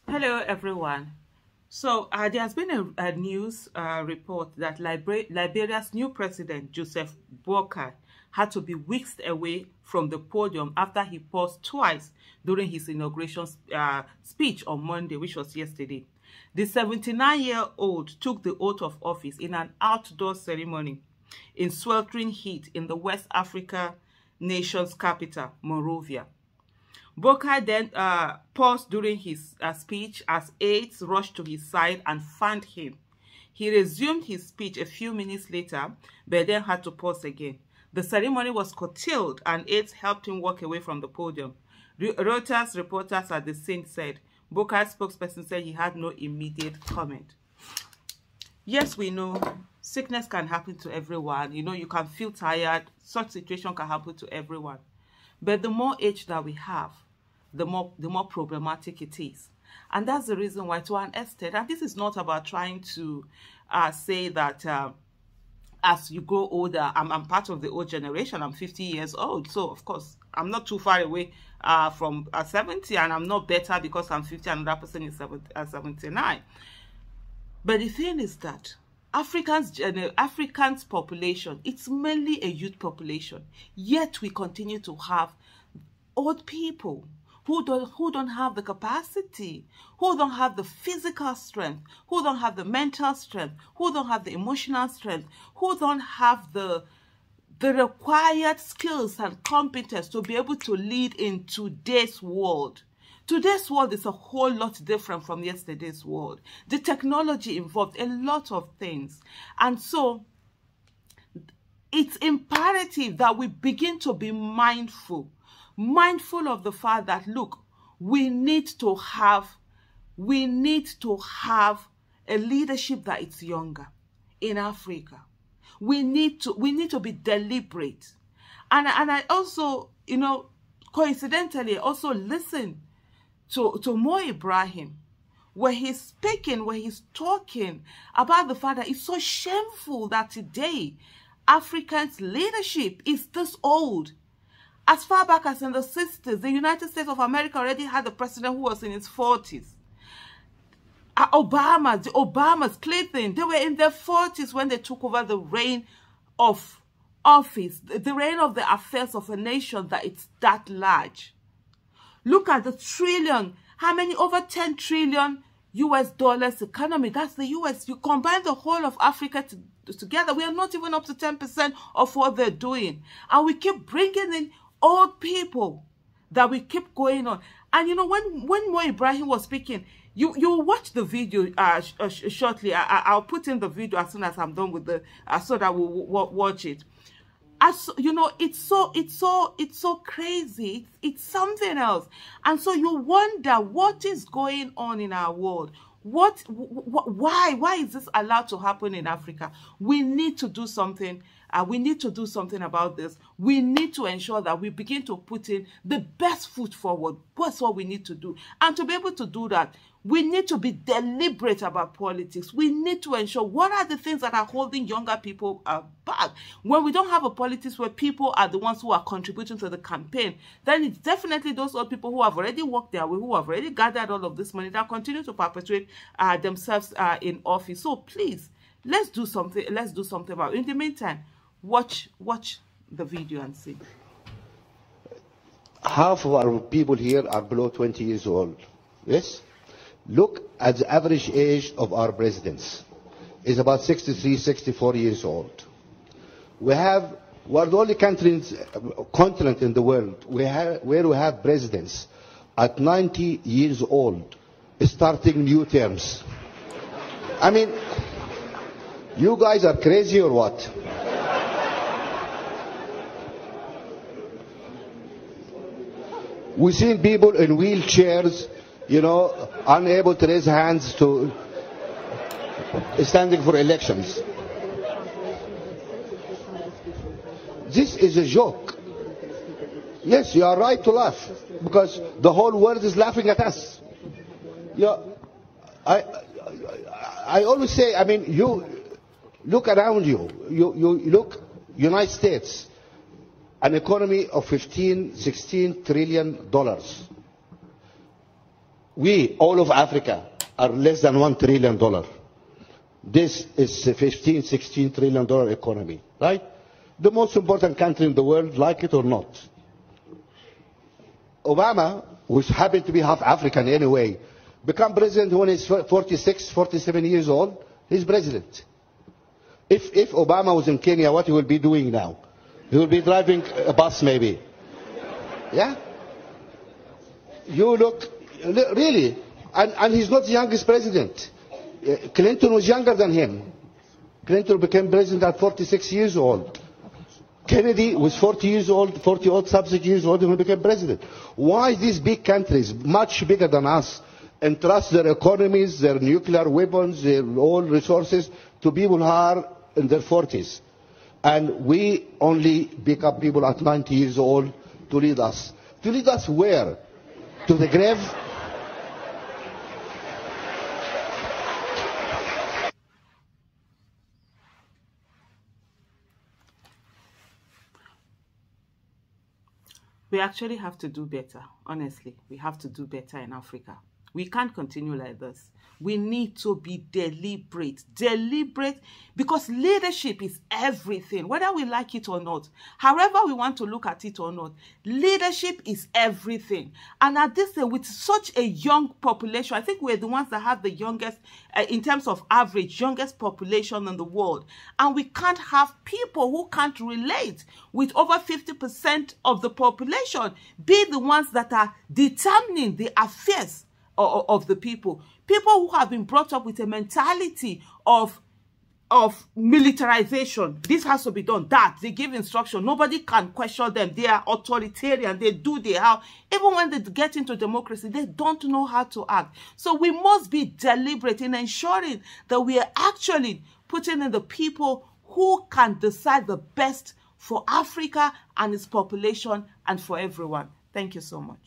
Hello, everyone. So there has been a news report that Liberia's new president, Joseph Boakai, had to be whisked away from the podium after he paused twice during his inauguration speech on Monday, which was yesterday. The 79-year-old took the oath of office in an outdoor ceremony in sweltering heat in the West Africa nation's capital, Monrovia. Boakai then paused during his speech as aides rushed to his side and fanned him. He resumed his speech a few minutes later, but then had to pause again. The ceremony was curtailed and aides helped him walk away from the podium. Reuters reporters at the scene said Boakai's spokesperson said he had no immediate comment. Yes, we know sickness can happen to everyone. You can feel tired. Such situation can happen to everyone. But the more age that we have, the more problematic it is. And that's the reason why, to an extent, and this is not about trying to say that as you grow older, I'm part of the old generation, I'm 50 years old, so of course, I'm not too far away from 70, and I'm not better because I'm 50 and another person is 79. But the thing is that Africans population, it's mainly a youth population, yet we continue to have old people who don't have the capacity, who don't have the physical strength, who don't have the mental strength, who don't have the emotional strength, who don't have the required skills and competence to be able to lead in today's world. Today's world is a whole lot different from yesterday's world. The technology involved a lot of things. And so it's imperative that we begin to be mindful of the fact that, look, we need to have a leadership that is younger in Africa. We need to be deliberate. And I also, coincidentally also listen to Mo Ibrahim, where he's speaking, where he's talking about the fact that it's so shameful that today Africans' leadership is this old. As far back as in the 60s, the United States of America already had a president who was in his 40s. The Obamas, Clinton, they were in their 40s when they took over the reign of office, the reign of the affairs of a nation that it's that large. Look at the trillion, how many, over 10 trillion US dollars economy. That's the US. You combine the whole of Africa together, we are not even up to 10% of what they're doing. And we keep bringing in old people that we keep going on. And when Mo Ibrahim was speaking, you watch the video shortly. I'll put in the video as soon as I'm done with the so that we'll watch it. As it's so crazy. It's something else. And so you wonder what is going on in our world. Why is this allowed to happen in Africa? We need to do something. We need to do something about this. We need to ensure that we begin to put in the best foot forward. That's what we need to do. And to be able to do that, we need to be deliberate about politics. We need to ensure what are the things that are holding younger people back. When we don't have a politics where people are the ones who are contributing to the campaign, then it's definitely those old people who have already worked their way, who have already gathered all of this money, that continue to perpetuate themselves in office. So please, let's do something. Let's do something about it. In the meantime, watch the video and see. Half of our people here are below 20 years old. Yes? Look at the average age of our presidents. It's about 63, 64 years old. We're the only continent in the world where we have presidents at 90 years old starting new terms. I mean, you guys are crazy or what? We've seen people in wheelchairs, unable to raise hands to standing for elections. This is a joke. Yes, you are right to laugh, because the whole world is laughing at us. I always say, I mean, you look around you. You look, United States, an economy of $15, $16 trillion. We, all of Africa, are less than $1 trillion. This is a 15, $16 trillion economy, right? The most important country in the world, like it or not. Obama, who's happy to be half African anyway, become president when he's 46, 47 years old. He's president. If Obama was in Kenya, what he will be doing now? He will be driving a bus, maybe. Yeah? You look, really, and he's not the youngest president. Clinton was younger than him. Clinton became president at 46 years old. Kennedy was 40 years old, 40 odd subsequent years old when he became president. Why these big countries, much bigger than us, entrust their economies, their nuclear weapons, their oil resources to people who are in their 40s? And we only pick up people at 90 years old to lead us. To lead us where? To the grave? We actually have to do better. Honestly, we have to do better in Africa. We can't continue like this. We need to be deliberate, because leadership is everything, whether we like it or not. However we want to look at it or not, leadership is everything. And at this time, with such a young population, I think we're the ones that have the youngest, in terms of average, youngest population in the world. And we can't have people who can't relate with over 50% of the population be the ones that are determining the affairs of the people. People who have been brought up with a mentality of militarization. This has to be done. That they give instruction. Nobody can question them. They are authoritarian. They do their how. Even when they get into democracy, they don't know how to act. So we must be deliberate in ensuring that we are actually putting in the people who can decide the best for Africa and its population and for everyone. Thank you so much.